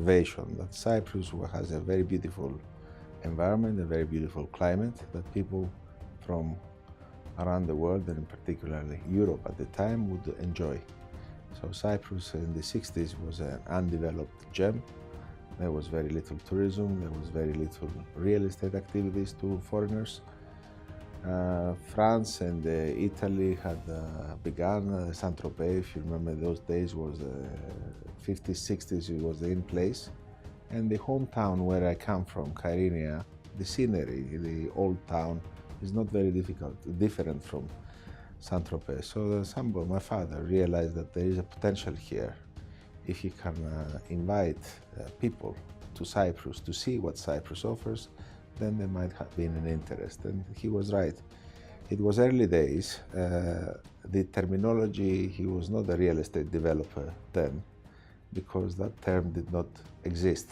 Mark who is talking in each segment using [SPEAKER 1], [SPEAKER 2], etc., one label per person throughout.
[SPEAKER 1] observation that Cyprus has a very beautiful environment, a very beautiful climate that people from around the world, and in particular Europe at the time, would enjoy. So Cyprus in the 60s was an undeveloped gem. There was very little tourism, there was very little real estate activities to foreigners. France and Italy had begun. Saint-Tropez, if you remember those days, was 50s, 60s, it was in place. And the hometown where I come from, Kyrenia, the scenery, the old town, is not very different from Saint-Tropez. So my father realized that there is a potential here. If he can invite people to Cyprus to see what Cyprus offers, then there might have been an interest. And he was right. It was early days. The terminology, he was not a real estate developer then, because that term did not exist.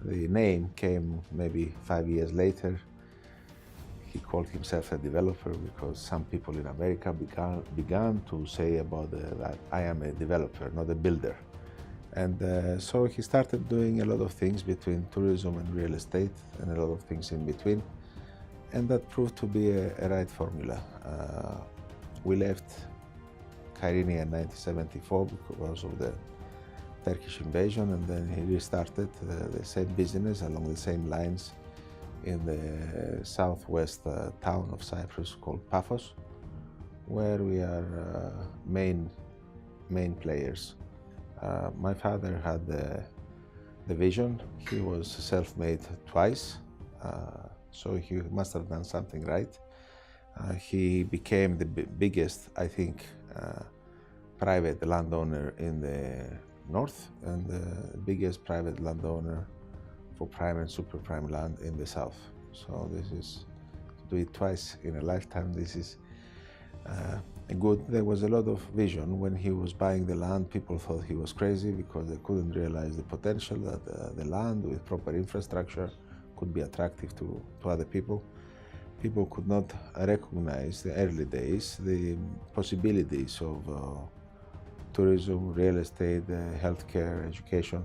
[SPEAKER 1] The name came maybe 5 years later. He called himself a developer because some people in America began to say about that I am a developer, not a builder. And so he started doing a lot of things between tourism and real estate, and a lot of things in between. And that proved to be a right formula. We left Kyrenia in 1974 because of the Turkish invasion, and then he restarted the same business along the same lines in the southwest town of Cyprus called Paphos, where we are main players. My father had the vision. He was self-made twice, so he must have done something right. He became the biggest, I think, private landowner in the north, and the biggest private landowner for prime and super prime land in the south. So this is, to do it twice in a lifetime, this is good. There was a lot of vision. When he was buying the land, people thought he was crazy because they couldn't realize the potential that the land with proper infrastructure could be attractive to other people. People could not recognize the early days, the possibilities of tourism, real estate, healthcare, education.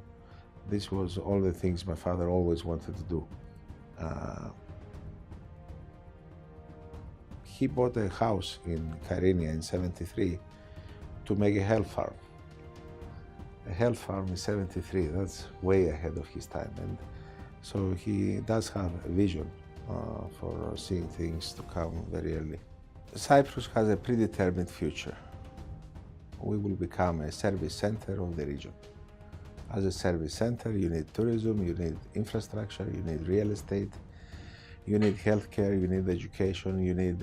[SPEAKER 1] This was all the things my father always wanted to do. He bought a house in Kyrenia in '73 to make a health farm. A health farm in '73, that's way ahead of his time. And so he does have a vision for seeing things to come very early. Cyprus has a predetermined future. We will become a service center of the region. As a service center, you need tourism, you need infrastructure, you need real estate, you need healthcare, you need education, you need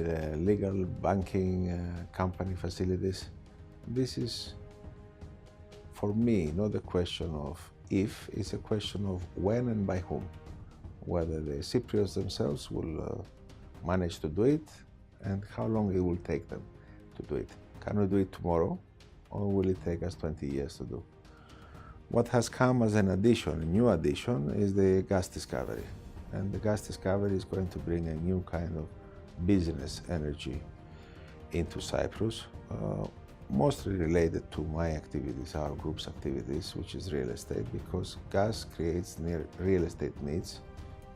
[SPEAKER 1] legal, banking, company facilities. This is, for me, not a question of if, it's a question of when and by whom. Whether the Cypriots themselves will manage to do it, and how long it will take them to do it. Can we do it tomorrow, or will it take us 20 years to do? What has come as an addition, a new addition, is the gas discovery. And the gas discovery is going to bring a new kind of business energy into Cyprus, mostly related to my activities, our group's activities, which is real estate, because gas creates real estate needs.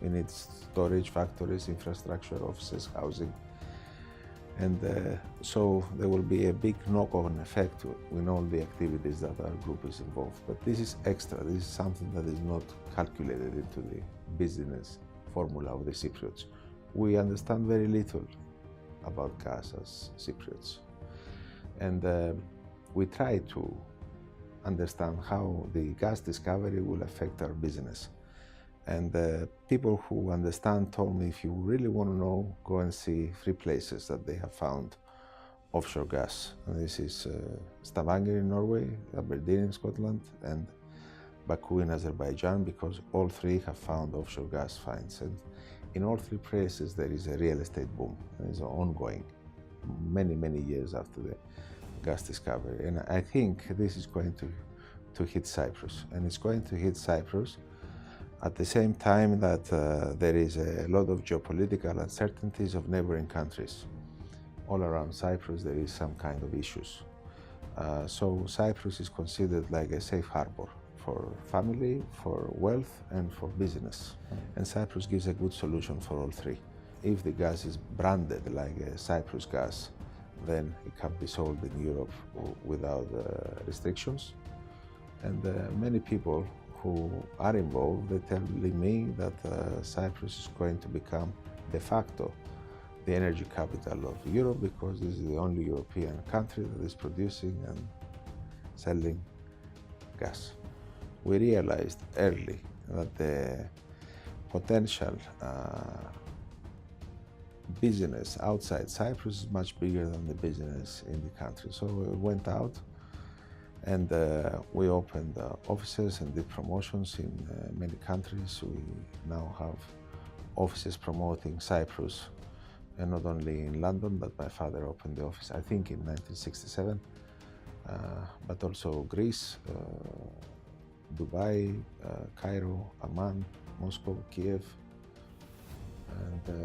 [SPEAKER 1] We need storage, factories, infrastructure, offices, housing. And so there will be a big knock-on effect in all the activities that our group is involved. But this is extra. This is something that is not calculated into the business formula of the Cypriots. We understand very little about gas as Cypriots. And we try to understand how the gas discovery will affect our business. And people who understand told me, if you really want to know, go and see 3 places that they have found offshore gas. And this is Stavanger in Norway, Aberdeen in Scotland, and Baku in Azerbaijan, because all 3 have found offshore gas finds. And in all 3 places there is a real estate boom. It is ongoing, many, many years after the gas discovery. And I think this is going to hit Cyprus. And it's going to hit Cyprus at the same time that there is a lot of geopolitical uncertainties of neighboring countries. All around Cyprus there is some kind of issues. So Cyprus is considered like a safe harbor for family, for wealth, and for business. And Cyprus gives a good solution for all three. If the gas is branded like a Cyprus gas, then it can be sold in Europe without restrictions. And many people who are involved, they tell me that Cyprus is going to become de facto the energy capital of Europe, because this is the only European country that is producing and selling gas. We realized early that the potential business outside Cyprus is much bigger than the business in the country. So we went out and we opened offices and did promotions in many countries. We now have offices promoting Cyprus, and not only in London, but my father opened the office, I think, in 1967, but also Greece, Dubai, Cairo, Amman, Moscow, Kiev, and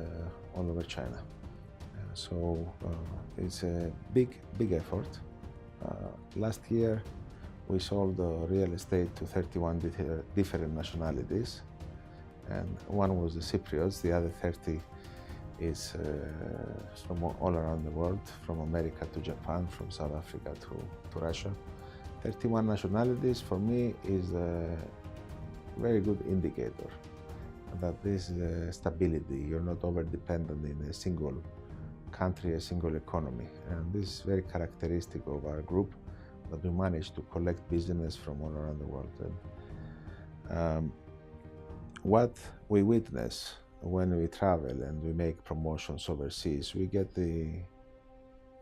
[SPEAKER 1] all over China. So it's a big effort. Last year, we sold real estate to 31 different nationalities, and one was the Cypriots. The other 30 is from all around the world, from America to Japan, from South Africa to Russia. 31 nationalities for me is a very good indicator that this is stability. You're not over-dependent in a single country, a single economy. And this is very characteristic of our group, that we manage to collect business from all around the world. And what we witness when we travel and we make promotions overseas, we get the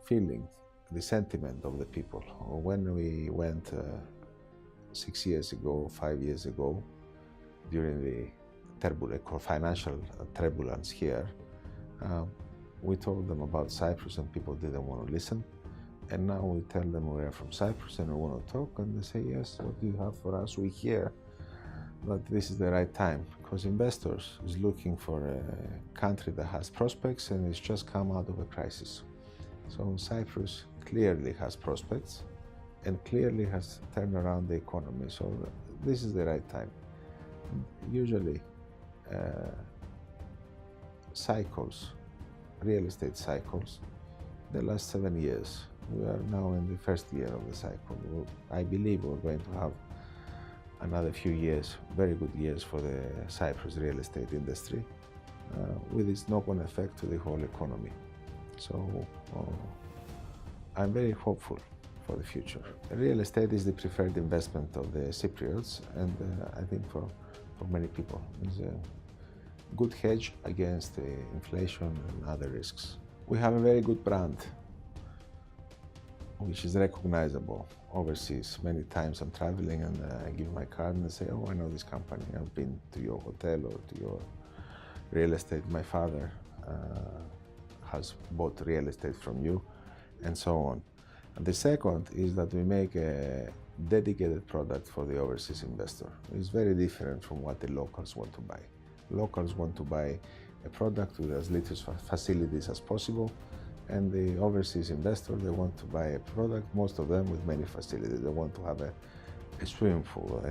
[SPEAKER 1] feeling, the sentiment of the people. When we went 6 years ago, 5 years ago, during the financial turbulence here, we told them about Cyprus and people didn't want to listen. And now we tell them we are from Cyprus and we want to talk, and they say, yes, what do you have for us? We hear that this is the right time, because investors is looking for a country that has prospects and it's just come out of a crisis. So Cyprus clearly has prospects and clearly has turned around the economy. So this is the right time. Usually cycles, real estate cycles, the last 7 years. We are now in the first year of the cycle. I believe we're going to have another few years, very good years for the Cyprus real estate industry, with its knock-on effect to the whole economy. So I'm very hopeful for the future. Real estate is the preferred investment of the Cypriots, and I think for many people it's a good hedge against inflation and other risks. We have a very good brand, which is recognizable overseas. Many times I'm traveling and I give my card and they say, oh, I know this company. I've been to your hotel or to your real estate. My father has bought real estate from you, and so on. And the second is that we make a dedicated product for the overseas investor. It's very different from what the locals want to buy. Locals want to buy a product with as little facilities as possible, and the overseas investor, they want to buy a product, most of them with many facilities. They want to have a swimming pool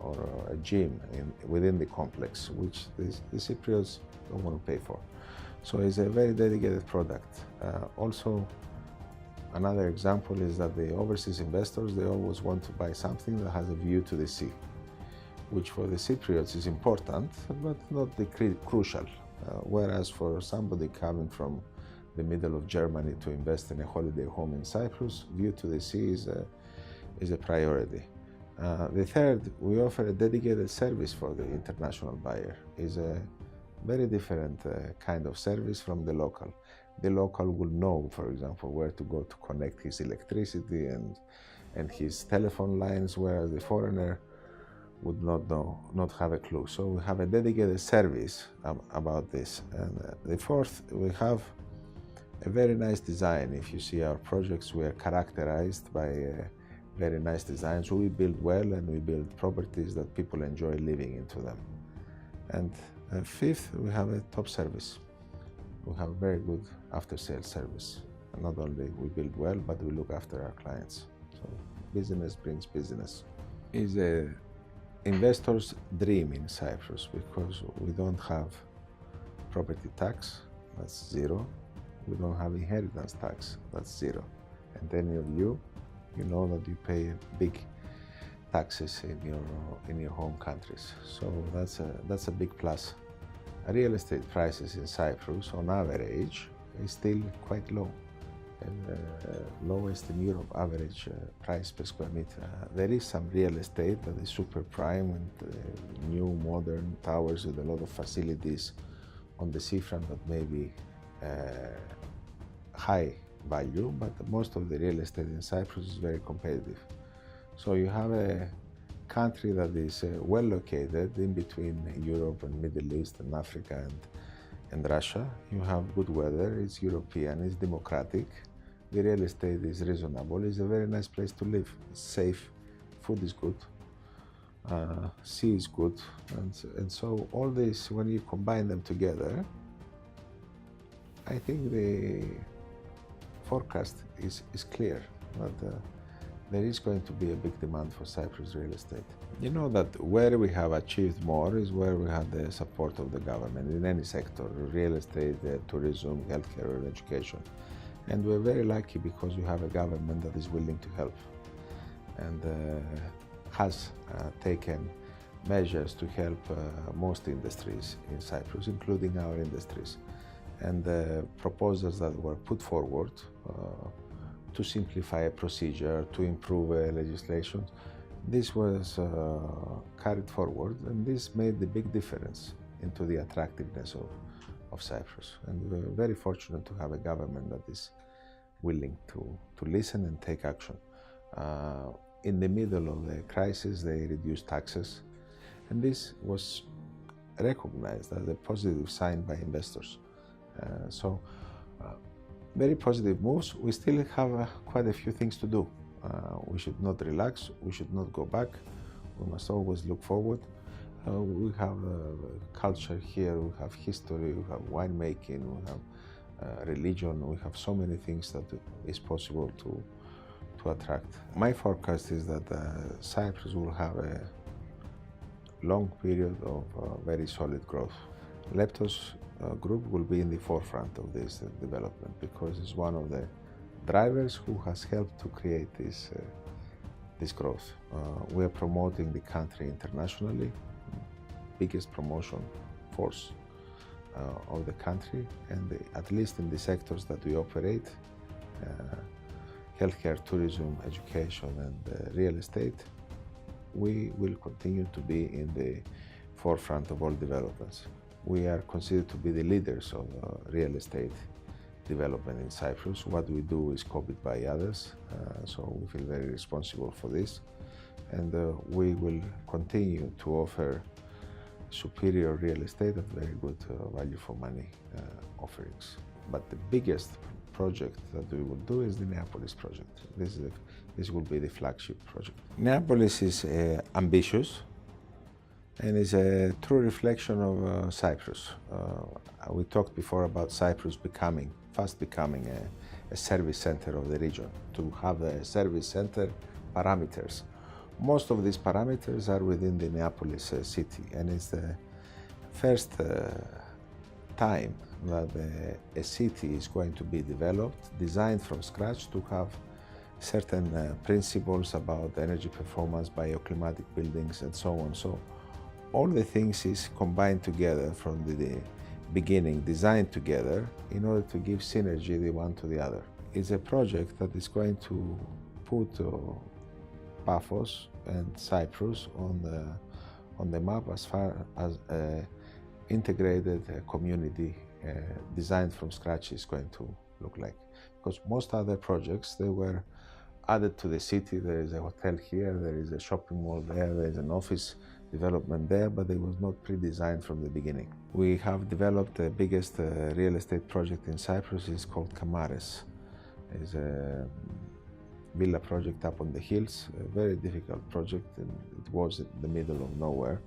[SPEAKER 1] or a gym within the complex, which the Cypriots don't want to pay for. So it's a very dedicated product. Also, another example is that the overseas investors, they always want to buy something that has a view to the sea, which for the Cypriots is important, but not the crucial. Whereas for somebody coming from the middle of Germany to invest in a holiday home in Cyprus, view to the sea is a priority. The third, we offer a dedicated service for the international buyer. It's a very different kind of service from the local. The local will know, for example, where to go to connect his electricity and his telephone lines, whereas the foreigner would not know, not have a clue. So we have a dedicated service about this. And the fourth, we have a very nice design. If you see our projects, we are characterized by very nice designs. So we build well and we build properties that people enjoy living into them. And fifth, we have a top service. We have very good after-sales service. And not only we build well, but we look after our clients. So business brings business. It's a Investors dream in Cyprus because we don't have property tax, that's zero. We don't have inheritance tax, that's zero. And any of you know that you pay big taxes in your home countries. So that's a big plus. Real estate prices in Cyprus, on average, is still quite low, and lowest in Europe average price per square meter. There is some real estate that is super prime and new modern towers with a lot of facilities on the seafront that may be high value, but most of the real estate in Cyprus is very competitive. So you have a country that is well located in between Europe and Middle East and Africa and Russia. You have good weather, it's European, it's democratic, the real estate is reasonable, it's a very nice place to live, it's safe, food is good, sea is good, and so all this, when you combine them together, I think the forecast is clear that there is going to be a big demand for Cyprus real estate. You know that where we have achieved more is where we have the support of the government in any sector, real estate, tourism, healthcare, or education. And we're very lucky because we have a government that is willing to help and has taken measures to help most industries in Cyprus, including our industries. And the proposals that were put forward to simplify a procedure, to improve legislation, this was carried forward, and this made the big difference into the attractiveness of Cyprus. And we're very fortunate to have a government that is willing to listen and take action. In the middle of the crisis, they reduced taxes, and this was recognized as a positive sign by investors. Very positive moves. We still have quite a few things to do. We should not relax, we should not go back, we must always look forward. We have culture here, we have history, we have winemaking, we have religion, we have so many things that is possible to attract. My forecast is that Cyprus will have a long period of very solid growth. Leptos group will be in the forefront of this development because it's one of the drivers who has helped to create this growth. We are promoting the country internationally, biggest promotion force of the country, and at least in the sectors that we operate, healthcare, tourism, education, and real estate, we will continue to be in the forefront of all developments. We are considered to be the leaders of real estate development in Cyprus. What we do is copied by others, so we feel very responsible for this. And we will continue to offer superior real estate at very good value for money offerings. But the biggest project that we will do is the Neapolis project. This will be the flagship project. Neapolis is ambitious and is a true reflection of Cyprus. We talked before about Cyprus fast becoming a service center of the region, to have a service center parameters. Most of these parameters are within the Neapolis city, and it's the first time that a city is going to be developed, designed from scratch to have certain principles about energy performance, bioclimatic buildings, and so on. So all the things is combined together from the beginning, designed together in order to give synergy the one to the other. It's a project that is going to put Paphos and Cyprus on the map as far as integrated community designed from scratch is going to look like. Because most other projects, they were added to the city. There is a hotel here, there is a shopping mall there is an office development there, but it was not pre-designed from the beginning. We have developed the biggest real estate project in Cyprus. It's called Kamares. It's a villa project up on the hills, a very difficult project, and it was in the middle of nowhere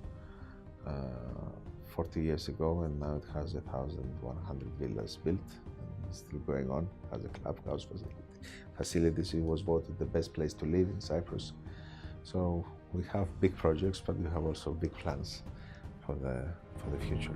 [SPEAKER 1] 40 years ago, and now it has 1,100 villas built, and it's still going on, has a clubhouse facilities. It was voted the best place to live in Cyprus. So we have big projects, but we have also big plans for the future.